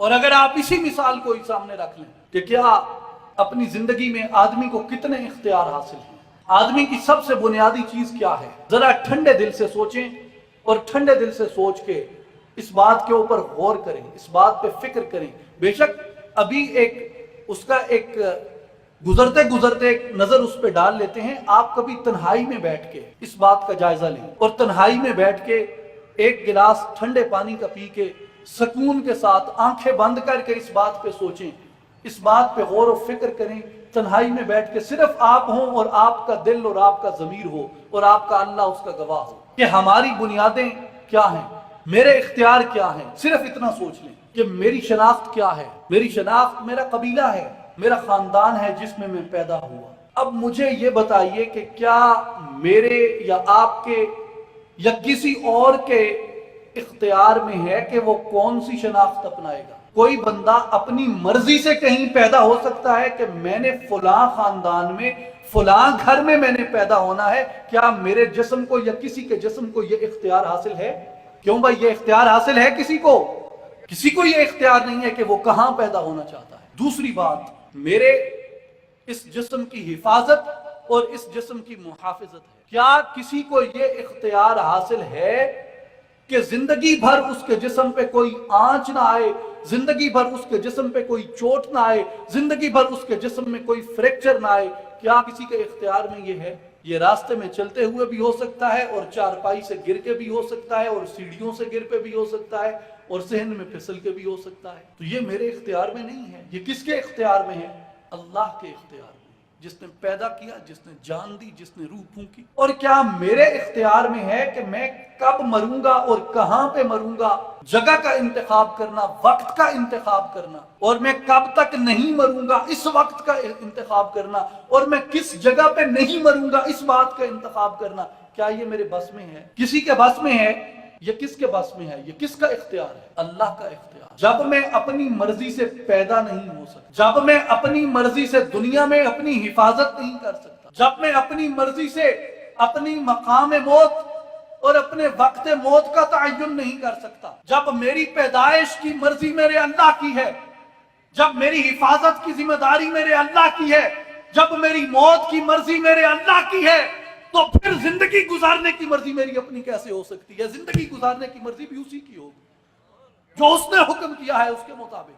और अगर आप इसी मिसाल को ही सामने रख लें कि क्या अपनी जिंदगी में आदमी को कितने इख्तियार हासिल हैं, आदमी की सबसे बुनियादी चीज क्या है, जरा ठंडे दिल से सोचें और ठंडे दिल से सोच के इस बात के ऊपर गौर करें, इस बात पे फिक्र करें। बेशक अभी उसका एक गुजरते गुजरते एक नजर उस पर डाल लेते हैं। आप कभी तन्हाई में बैठ के इस बात का जायजा लें और तन्हाई में बैठ के एक गिलास ठंडे पानी का पी के सुकून के साथ आंखें बंद करके इस बात पे सोचें, इस बात पे गौर और फिक्र करें। तन्हाई में बैठ के सिर्फ आप हों और आपका दिल और आपका ज़मीर हो और आपका अल्लाह उसका गवाह हो कि हमारी बुनियादें क्या हैं, मेरे इख्तियार क्या हैं। सिर्फ इतना सोच लें कि मेरी शनाख्त क्या है। मेरी शनाख्त मेरा कबीला है, मेरा खानदान है जिसमें मैं पैदा हुआ। अब मुझे ये बताइए कि क्या मेरे या आपके या किसी और के इख्तियार में है कि वो कौन सी शनाख्त अपनाएगा। कोई बंदा अपनी मर्जी से कहीं पैदा हो सकता है कि मैंने फलां खानदान में फलां घर में मैंने पैदा होना है। क्या मेरे जिस्म को या किसी के जिस्म को ये इख्तियार हासिल है? क्यों भाई, ये इख्तियार हासिल है किसी को? किसी को ये इख्तियार नहीं है कि वो कहां पैदा होना चाहता है। दूसरी बात, मेरे इस जिस्म की हिफाजत और इस जिस्म की मुहाफिजत है। क्या किसी को ये इख्तियार हासिल है कि जिंदगी भर उसके जिस्म पे कोई आंच ना आए, जिंदगी भर उसके जिस्म पे कोई चोट ना आए, जिंदगी भर उसके जिस्म में कोई फ्रैक्चर ना आए? क्या किसी के इख्तियार में ये है? ये रास्ते में चलते हुए भी हो सकता है और चारपाई से गिर के भी हो सकता है और सीढ़ियों से गिर पे भी हो सकता है और सहन में फिसल के भी हो सकता है। तो ये मेरे इख्तियार में नहीं है। ये किसके इख्तियार में है? अल्लाह के इख्तियार में, जिसने पैदा किया, जिसने जान दी, जिसने रूह फूंकी। और क्या मेरे इख्तियार में है कि मैं कब मरूंगा और कहां पे मरूंगा? जगह का इंतखाब करना, वक्त का इंतखाब करना, और मैं कब तक नहीं मरूंगा इस वक्त का इंतखाब करना, और मैं किस जगह पे नहीं मरूंगा इस बात का इंतखाब करना, क्या ये मेरे बस में है? किसी के बस में है? ये किसके बस में है? ये किसका इख्तियार है? अल्लाह का इख्तियार। जब मैं अपनी मर्जी से पैदा नहीं हो सकता, जब मैं अपनी मर्जी से दुनिया में अपनी हिफाजत नहीं कर सकता, जब मैं अपनी मर्जी से अपनी मकाम मौत और अपने वक्त मौत का तयन नहीं कर सकता, जब मेरी पैदाइश की मर्जी मेरे अल्लाह की है, जब मेरी हिफाजत की जिम्मेदारी मेरे अल्लाह की है, जब मेरी मौत की मर्जी मेरे अल्लाह की है, तो फिर जिंदगी गुजारने की मर्जी मेरी अपनी कैसे हो सकती है? जिंदगी गुजारने की मर्जी भी उसी की होगी जो उसने हुक्म किया है उसके मुताबिक।